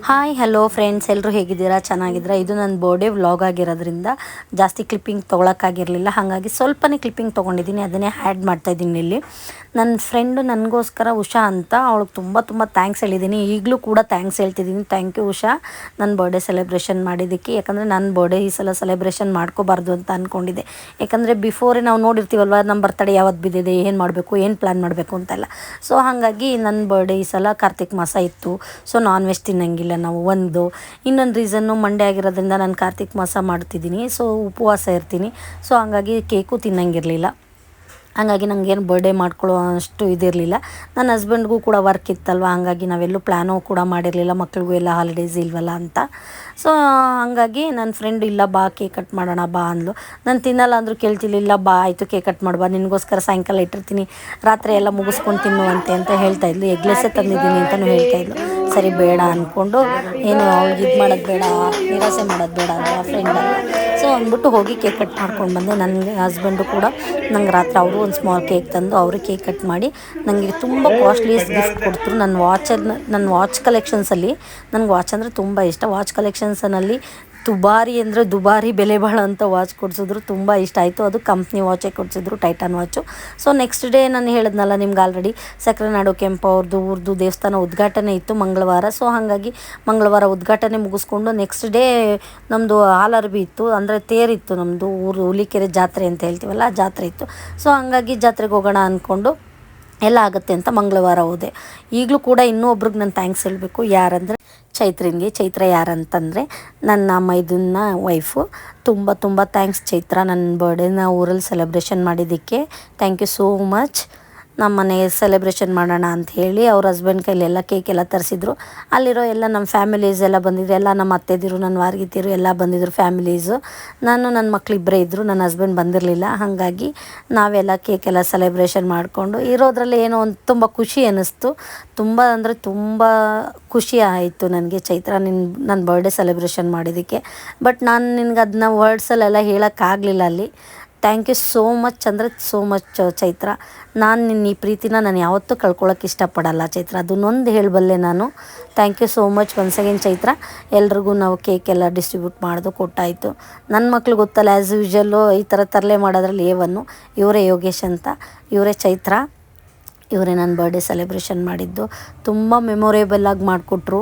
Hi hello friends, ಎಲ್ಲರೂ ಹೇಗಿದ್ದೀರಾ? ಚೆನ್ನಾಗಿದ್ದೀರಾ? ಇದು ನನ್ನ ಬರ್ಡೇ ವ್ಲಾಗ್ ಆಗಿರೋದ್ರಿಂದ ಜಾಸ್ತಿ ಕ್ಲಿಪ್ಪಿಂಗ್ ತೊಗೊಳಕ್ಕಾಗಿರಲಿಲ್ಲ, ಹಾಗಾಗಿ ಸ್ವಲ್ಪನೇ ಕ್ಲಿಪ್ಪಿಂಗ್ ತೊಗೊಂಡಿದ್ದೀನಿ, ಅದನ್ನೇ ಆ್ಯಡ್ ಮಾಡ್ತಾಯಿದ್ದೀನಿ ಇಲ್ಲಿ. ನನ್ನ ಫ್ರೆಂಡು ನನಗೋಸ್ಕರ ಉಷಾ ಅಂತ, ಅವಳಿಗೆ ತುಂಬ ತುಂಬ ಥ್ಯಾಂಕ್ಸ್ ಹೇಳಿದ್ದೀನಿ. ಈಗಲೂ ಕೂಡ ಥ್ಯಾಂಕ್ಸ್ ಹೇಳ್ತಿದ್ದೀನಿ. ಥ್ಯಾಂಕ್ ಯು ಉಷಾ, ನನ್ನ ಬರ್ಡೇ ಸೆಲೆಬ್ರೇಷನ್ ಮಾಡಿದ್ದಕ್ಕೆ. ಯಾಕಂದರೆ ನನ್ನ ಬರ್ಡೇ ಈ ಸಲ ಸೆಲೆಬ್ರೇಷನ್ ಮಾಡ್ಕೋಬಾರ್ದು ಅಂತ ಅಂದ್ಕೊಂಡಿದ್ದೆ. ಯಾಕಂದರೆ ಬಿಫೋರೇ ನಾವು ನೋಡಿರ್ತೀವಲ್ವ, ನಮ್ಮ ಬರ್ತಡೇ ಯಾವತ್ತು ಬಿದ್ದಿದೆ, ಏನು ಮಾಡಬೇಕು, ಏನು ಪ್ಲ್ಯಾನ್ ಮಾಡಬೇಕು ಅಂತೆಲ್ಲ. ಸೊ ಹಾಗಾಗಿ ನನ್ನ ಬರ್ಡೇ ಈ ಸಲ ಕಾರ್ತಿಕ್ ಮಾಸ ಇತ್ತು. ಸೊ ನಾನ್ ವೆಜ್ ತಿನ್ನಂಗಿಲ್ಲ ನಾವು. ಇನ್ನೊಂದು ರೀಸನ್ನು ಮಂಡೇ ಆಗಿರೋದ್ರಿಂದ ನಾನು ಕಾರ್ತಿಕ್ ಮಾಸ ಮಾಡ್ತಿದ್ದೀನಿ, ಸೊ ಉಪವಾಸ ಇರ್ತೀನಿ. ಸೊ ಹಂಗಾಗಿ ಕೇಕು ತಿನ್ನಂಗಿರಲಿಲ್ಲ. ಹಾಗಾಗಿ ನನಗೇನು ಬರ್ಡೇ ಮಾಡ್ಕೊಳ್ಳೋ ಅಷ್ಟು ಇದಿರಲಿಲ್ಲ. ನನ್ನ ಹಸ್ಬೆಂಡ್ಗೂ ಕೂಡ ವರ್ಕ್ ಇತ್ತಲ್ವ, ಹಾಗಾಗಿ ನಾವೆಲ್ಲೂ ಪ್ಲ್ಯಾನೂ ಕೂಡ ಮಾಡಿರಲಿಲ್ಲ, ಮಕ್ಳಿಗೂ ಎಲ್ಲ ಹಾಲಿಡೇಸ್ ಇಲ್ವಲ್ಲ ಅಂತ. ಸೊ ಹಾಗಾಗಿ ನನ್ನ ಫ್ರೆಂಡ್ ಇಲ್ಲ ಬಾ ಕೇಕ್ ಕಟ್ ಮಾಡೋಣ ಬಾ ಅಂದ್ಲು. ನಾನು ತಿನ್ನಲ್ಲ ಅಂದರೂ ಕೇಳ್ತಿರ್ಲಿಲ್ಲ. ಬಾ ಆಯಿತು ಕೇಕ್ ಕಟ್ ಮಾಡ್ಬಾ, ನಿನಗೋಸ್ಕರ ಸಾಯಂಕಾಲ ಇಟ್ಟಿರ್ತೀನಿ, ರಾತ್ರಿ ಎಲ್ಲ ಮುಗಿಸ್ಕೊಂಡು ತಿನ್ನುವಂತೆ ಅಂತ ಹೇಳ್ತಾಯಿದ್ಲು. ಎಗ್ಲೆಸ್ಸೇ ತಂದಿದ್ದೀನಿ ಅಂತಲೂ ಹೇಳ್ತಾಯಿದ್ಲು. ಸರಿ ಬೇಡ ಅಂದ್ಕೊಂಡು, ಏನು ಅವ್ಳಿಗೆ ಇದು ಮಾಡೋದು ಬೇಡ, ನಿರಾಸೆ ಮಾಡೋದು ಬೇಡ ಅಂತ ಫ್ರೆಂಡ್ ಅಲ್ಲ. ಸೊ ಅಂದ್ಬಿಟ್ಟು ಹೋಗಿ ಕೇಕ್ ಕಟ್ ಮಾಡ್ಕೊಂಡು ಬಂದೆ. ನನ್ನ ಹಸ್ಬೆಂಡು ಕೂಡ ನಂಗೆ ರಾತ್ರಿ ಅವರು ಒಂದು ಸ್ಮಾಲ್ ಕೇಕ್ ತಂದು ಅವರು ಕೇಕ್ ಕಟ್ ಮಾಡಿ ನನಗೆ ತುಂಬ ಕಾಸ್ಟ್ಲಿಯಸ್ಟ್ ಗಿಫ್ಟ್ ಕೊಡ್ತರು. ನನ್ನ ವಾಚ್ ಕಲೆಕ್ಷನ್ಸಲ್ಲಿ, ನನಗೆ ವಾಚ್ ಅಂದರೆ ತುಂಬ ಇಷ್ಟ. ವಾಚ್ ಕಲೆಕ್ಷನ್ಸಲ್ಲಿ ದುಬಾರಿ ಬೆಲೆ ಬಾಳೋಂಥ ವಾಚ್ ಕೊಡಿಸಿದ್ರು, ತುಂಬ ಇಷ್ಟ ಆಯಿತು. ಅದು ಕಂಪ್ನಿ ವಾಚೇ ಕೊಡಿಸಿದ್ರು, Titan watch. So next day ನಾನು ಹೇಳಿದ್ನಲ್ಲ ನಿಮ್ಗೆ ಆಲ್ರೆಡಿ, ಸಕ್ಕರೆನಾಡು ಕೆಂಪು ಊರ್ದು ದೇವಸ್ಥಾನ ಉದ್ಘಾಟನೆ ಇತ್ತು ಮಂಗಳವಾರ. ಸೊ ಹಾಗಾಗಿ ಮಂಗಳವಾರ ಉದ್ಘಾಟನೆ ಮುಗಿಸ್ಕೊಂಡು ನೆಕ್ಸ್ಟ್ ಡೇ ನಮ್ಮದು ಹಾಲರ್ಬಿ ಇತ್ತು, ಅಂದರೆ ತೇರಿತ್ತು ನಮ್ಮದು ಹುಲಿಕೆರೆ ಜಾತ್ರೆ ಅಂತ ಹೇಳ್ತೀವಲ್ಲ, ಆ ಜಾತ್ರೆ ಇತ್ತು. ಸೊ ಹಾಗಾಗಿ ಜಾತ್ರೆಗೆ ಹೋಗೋಣ ಅಂದ್ಕೊಂಡು ಎಲ್ಲ ಆಗುತ್ತೆ ಅಂತ ಮಂಗಳವಾರ ಹೋದೆ. ಈಗಲೂ ಕೂಡ ಇನ್ನೂ ಒಬ್ರಿಗೆ ನಾನು ಥ್ಯಾಂಕ್ಸ್ ಹೇಳಬೇಕು. ಯಾರಂದರೆ ಚೈತ್ರ ಯಾರಂತಂದರೆ ನನ್ನ ಮೈದುನ ವೈಫು. ತುಂಬ ತುಂಬ ಥ್ಯಾಂಕ್ಸ್ ಚೈತ್ರ, ನನ್ನ ಬರ್ಡೇನ ಊರಲ್ಲಿ ಸೆಲೆಬ್ರೇಷನ್ ಮಾಡಿದ್ದಕ್ಕೆ. Thank you so much. ನಮ್ಮ ಮನೆಗೆ ಸೆಲೆಬ್ರೇಷನ್ ಮಾಡೋಣ ಅಂತ ಹೇಳಿ ಅವ್ರ ಹಸ್ಬೆಂಡ್ ಕೈಲೆಲ್ಲ ಕೇಕ್ ಎಲ್ಲ ತರಿಸಿದ್ರು. ಅಲ್ಲಿರೋ ಎಲ್ಲ ನಮ್ಮ ಫ್ಯಾಮಿಲೀಸ್ ಎಲ್ಲ ಬಂದಿದ್ರು, ಎಲ್ಲ ನಮ್ಮ ಅತ್ತೆದಿರು, ನನ್ನ ವಾರ್ಗಿತಿರು ಎಲ್ಲ ಬಂದಿದ್ದರು ಫ್ಯಾಮಿಲೀಸು. ನನ್ನ ಮಕ್ಕಳಿಬ್ಬರೇ ಇದ್ದರು, ನನ್ನ ಹಸ್ಬೆಂಡ್ ಬಂದಿರಲಿಲ್ಲ. ಹಾಗಾಗಿ ನಾವೆಲ್ಲ ಕೇಕೆಲ್ಲ ಸೆಲೆಬ್ರೇಷನ್ ಮಾಡಿಕೊಂಡು ಇರೋದ್ರಲ್ಲಿ ಏನೋ ಒಂದು ತುಂಬ ಖುಷಿ ಅನ್ನಿಸ್ತು. ತುಂಬ ಅಂದರೆ ತುಂಬ ಖುಷಿ ಆಯಿತು ನನಗೆ ಚೈತ್ರ, ನನ್ನ ಬರ್ಡೇ ಸೆಲೆಬ್ರೇಷನ್ ಮಾಡಿದ್ದಕ್ಕೆ. ಬಟ್ ನಾನು ನಿನ್ಗೆ ಅದನ್ನ ವರ್ಡ್ಸಲ್ಲೆಲ್ಲ ಹೇಳೋಕ್ಕಾಗಲಿಲ್ಲ ಅಲ್ಲಿ. ಥ್ಯಾಂಕ್ ಯು ಸೋ ಮಚ್ ಅಂದರೆ ಸೋ ಮಚ್ ಚೈತ್ರ. ನಿನ್ನ ಈ ಪ್ರೀತಿನ ನಾನು ಯಾವತ್ತೂ ಕಳ್ಕೊಳ್ಳೋಕೆ ಇಷ್ಟಪಡಲ್ಲ ಚೈತ್ರ, ಅದನ್ನೊಂದು ಹೇಳಬಲ್ಲೆ ನಾನು. Thank you so much once again Chaitra. ಎಲ್ರಿಗೂ ನಾವು ಕೇಕೆಲ್ಲ ಡಿಸ್ಟ್ರಿಬ್ಯೂಟ್ ಮಾಡೋದು ಕೊಟ್ಟಾಯಿತು. ನನ್ನ ಮಕ್ಳು ಗೊತ್ತಲ್ಲ, ಆ್ಯಸ್ ಯೂಶ್ವಲ್ಲು ಈ ಥರ ತರಲೆ ಮಾಡೋದ್ರಲ್ಲಿ ಇವರೇ ಯೋಗೇಶ್ ಅಂತ, ಇವರೇ ಚೈತ್ರ, ಇವರೇ ನನ್ನ ಬರ್ಡೇ ಸೆಲೆಬ್ರೇಷನ್ ಮಾಡಿದ್ದು. ತುಂಬ ಮೆಮೊರೇಬಲ್ಲಾಗಿ ಮಾಡಿಕೊಟ್ರು.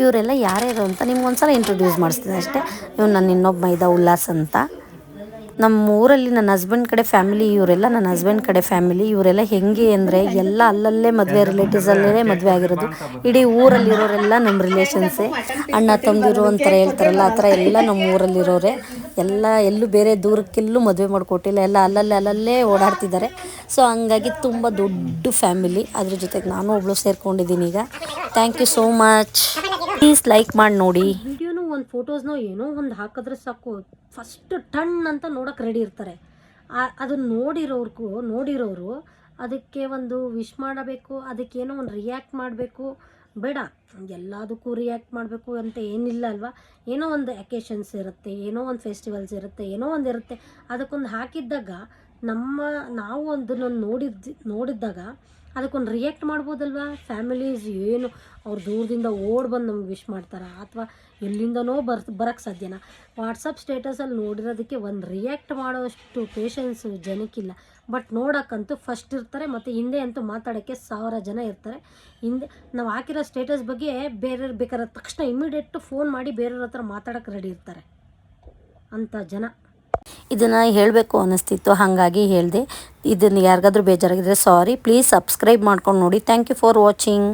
ಇವರೆಲ್ಲ ಯಾರ್ಯಾರು ಅಂತ ನಿಮ್ಗೊಂದ್ಸಲ ಇಂಟ್ರೊಡ್ಯೂಸ್ ಮಾಡಿಸ್ತೀನಿ ಅಷ್ಟೇ. ಇವ್ನು ನನ್ನ ಇನ್ನೊಬ್ಬ ಮೈದ ಉಲ್ಲಾಸ್ ಅಂತ. ನಮ್ಮ ಊರಲ್ಲಿ ನನ್ನ ಹಸ್ಬೆಂಡ್ ಕಡೆ ಫ್ಯಾಮಿಲಿ ಇವರೆಲ್ಲ, ನನ್ನ ಹಸ್ಬೆಂಡ್ ಕಡೆ ಫ್ಯಾಮಿಲಿ ಇವರೆಲ್ಲ ಹೆಂಗೆ ಅಂದರೆ ಎಲ್ಲ ಅಲ್ಲಲ್ಲೇ ಮದುವೆ, ರಿಲೇಟಿವ್ಸಲ್ಲೇ ಮದುವೆ ಆಗಿರೋದು. ಇಡೀ ಊರಲ್ಲಿರೋರೆಲ್ಲ ನಮ್ಮ ರಿಲೇಷನ್ಸೇ, ಅಣ್ಣ ತಮ್ಮದಿರು ಅಂತಾರೆ ಹೇಳ್ತಾರಲ್ಲ, ಆ ಥರ ಎಲ್ಲ ನಮ್ಮ ಊರಲ್ಲಿರೋರೆ. ಎಲ್ಲ ಎಲ್ಲೂ ಬೇರೆ ದೂರಕ್ಕೆಲ್ಲೂ ಮದುವೆ ಮಾಡಿಕೊಟ್ಟಿಲ್ಲ, ಎಲ್ಲ ಅಲ್ಲಲ್ಲೇ ಓಡಾಡ್ತಿದ್ದಾರೆ. ಸೊ ಹಂಗಾಗಿ ತುಂಬ ದೊಡ್ಡ ಫ್ಯಾಮಿಲಿ. ಅದ್ರ ಜೊತೆಗೆ ನಾನು ಒಬ್ಬಳು ಸೇರ್ಕೊಂಡಿದ್ದೀನಿ ಈಗ. Thank you so much. Please like ಮಾಡಿ ನೋಡಿ. ವಿಡಿಯೋನು ಒಂದು ಫೋಟೋಸ್ನೋ ಏನೋ ಒಂದು ಹಾಕಿದ್ರೆ ಸಾಕು, ಫಸ್ಟ್ ಟನ್ ಅಂತ ನೋಡೋಕೆ ರೆಡಿ ಇರ್ತಾರೆ. ಅದನ್ನು ನೋಡಿರೋರು ಅದಕ್ಕೆ ಒಂದು ವಿಶ್ ಮಾಡಬೇಕು, ಅದಕ್ಕೇನೋ ಒಂದು ರಿಯಾಕ್ಟ್ ಮಾಡಬೇಕು. ಬೇಡ, ಎಲ್ಲದಕ್ಕೂ ರಿಯಾಕ್ಟ್ ಮಾಡಬೇಕು ಅಂತ ಏನಿಲ್ಲ ಅಲ್ವಾ. ಏನೋ ಒಂದು ಅಕೇಶನ್ಸ್ ಇರುತ್ತೆ, ಏನೋ ಒಂದು ಫೆಸ್ಟಿವಲ್ಸ್ ಇರುತ್ತೆ, ಏನೋ ಒಂದು ಇರುತ್ತೆ. ಅದಕ್ಕೊಂದು ಹಾಕಿದ್ದಾಗ ನಾವು ಅದನ್ನು ನೋಡಿದ್ದಾಗ ಅದಕ್ಕೊಂದು ರಿಯಾಕ್ಟ್ ಮಾಡ್ಬೋದಲ್ವ. ಫ್ಯಾಮಿಲೀಸ್ ಏನು ಅವ್ರು ದೂರದಿಂದ ಬಂದು ನಮ್ಗೆ ವಿಶ್ ಮಾಡ್ತಾರಾ, ಅಥವಾ ಎಲ್ಲಿಂದನೋ ಬರೋಕ್ಕೆ ಸಾಧ್ಯನಾ? ವಾಟ್ಸಪ್ ಸ್ಟೇಟಸಲ್ಲಿ ನೋಡಿರೋದಕ್ಕೆ ಒಂದು ರಿಯಾಕ್ಟ್ ಮಾಡೋಷ್ಟು ಪೇಷನ್ಸು ಜನಕ್ಕಿಲ್ಲ. ಬಟ್ ನೋಡೋಕ್ಕಂತೂ ಫಸ್ಟ್ ಇರ್ತಾರೆ, ಮತ್ತು ಹಿಂದೆ ಅಂತೂ ಮಾತಾಡೋಕ್ಕೆ 1000 ಜನ ಇರ್ತಾರೆ. ಹಿಂದೆ ನಾವು ಹಾಕಿರೋ ಸ್ಟೇಟಸ್ ಬಗ್ಗೆ ಬೇರೆಯವ್ರು ಬೇಕಾದ್ರೆ ತಕ್ಷಣ ಇಮಿಡಿಯೇಟು ಫೋನ್ ಮಾಡಿ ಬೇರೆಯವ್ರ ಹತ್ರ ಮಾತಾಡೋಕ್ಕೆ ರೆಡಿ ಇರ್ತಾರೆ ಅಂಥ ಜನ. ಇದನ್ನು ಹೇಳಬೇಕು ಅನ್ನಿಸ್ತಿತ್ತು, ಹಾಗಾಗಿ ಹೇಳಿದೆ. ಇದನ್ನು ಯಾರಿಗಾದ್ರೂ ಬೇಜಾರಾಗಿದ್ದರೆ ಸಾರಿ. ಪ್ಲೀಸ್ ಸಬ್ಸ್ಕ್ರೈಬ್ ಮಾಡ್ಕೊಂಡು ನೋಡಿ. Thank you for watching.